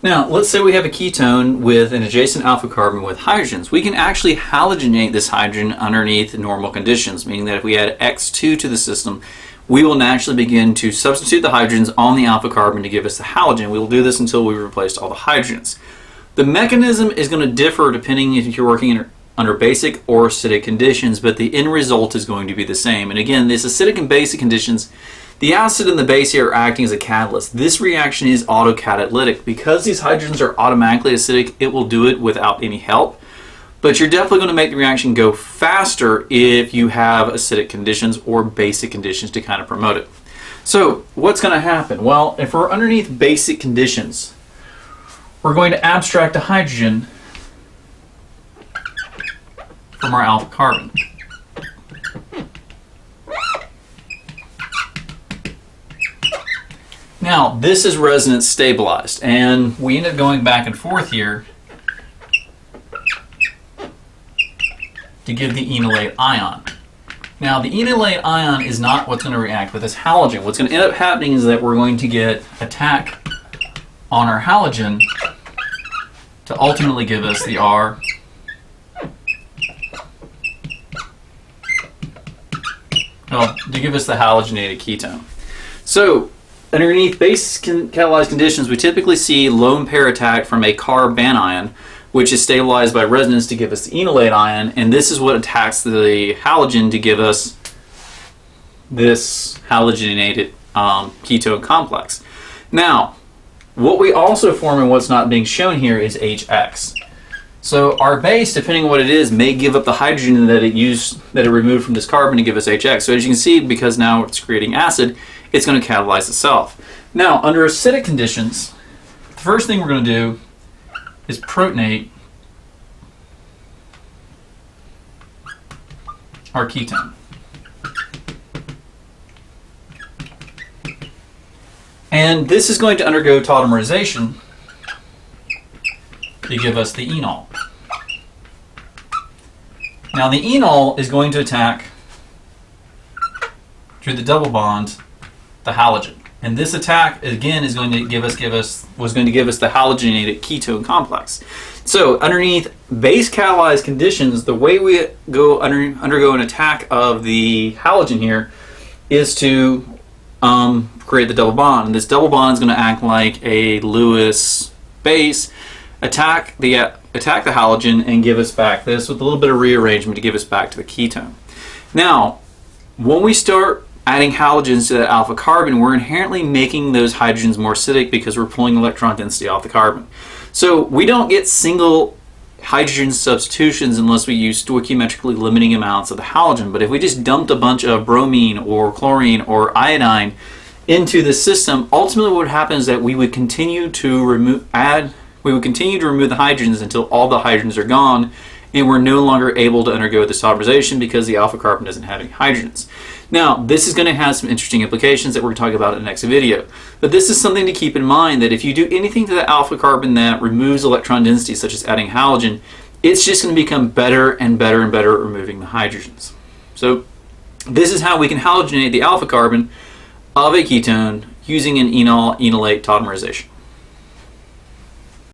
Now, let's say we have a ketone with an adjacent alpha carbon with hydrogens. We can actually halogenate this hydrogen underneath normal conditions, meaning that if we add X2 to the system, we will naturally begin to substitute the hydrogens on the alpha carbon to give us the halogen. We will do this until we've replaced all the hydrogens. The mechanism is going to differ depending if you're working under basic or acidic conditions, but the end result is going to be the same. And again, this acidic and basic conditions, the acid and the base here are acting as a catalyst. This reaction is autocatalytic. Because these hydrogens are automatically acidic, it will do it without any help. But you're definitely going to make the reaction go faster if you have acidic conditions or basic conditions to kind of promote it. So what's going to happen? Well, if we're underneath basic conditions, we're going to abstract a hydrogen from our alpha carbon. Now, this is resonance stabilized, and we end up going back and forth here to give the enolate ion. Now, the enolate ion is not what's going to react with this halogen. What's going to end up happening is that we're going to get attack on our halogen to ultimately give us the R to give us the halogenated ketone. So, underneath base catalyzed conditions, we typically see lone pair attack from a carbanion, which is stabilized by resonance to give us the enolate ion, and this is what attacks the halogen to give us this halogenated ketone complex. Now, what we also form and what's not being shown here is HX. So our base, depending on what it is, may give up the hydrogen that it removed from this carbon to give us HX. So as you can see, because now it's creating acid, it's going to catalyze itself. Now, under acidic conditions, the first thing we're going to do is protonate our ketone. And this is going to undergo tautomerization to give us the enol. Now the enol is going to attack through the double bond the halogen. And this attack again is going to give us the halogenated ketone complex. So underneath base catalyzed conditions, the way we undergo an attack of the halogen here is to create the double bond. And this double bond is going to act like a Lewis base, attack the halogen, and give us back this with a little bit of rearrangement to give us back to the ketone. Now, when we start adding halogens to that alpha carbon, we're inherently making those hydrogens more acidic because we're pulling electron density off the carbon. So we don't get single hydrogen substitutions unless we use stoichiometrically limiting amounts of the halogen. But if we just dumped a bunch of bromine or chlorine or iodine into the system, ultimately what would happen is that we would continue to remove the hydrogens until all the hydrogens are gone, and we're no longer able to undergo this tautomerization because the alpha carbon doesn't have any hydrogens. Now, this is going to have some interesting implications that we're going to talk about in the next video. But this is something to keep in mind, that if you do anything to the alpha carbon that removes electron density, such as adding halogen, it's just going to become better and better and better at removing the hydrogens. So this is how we can halogenate the alpha carbon of a ketone using an enolate tautomerization.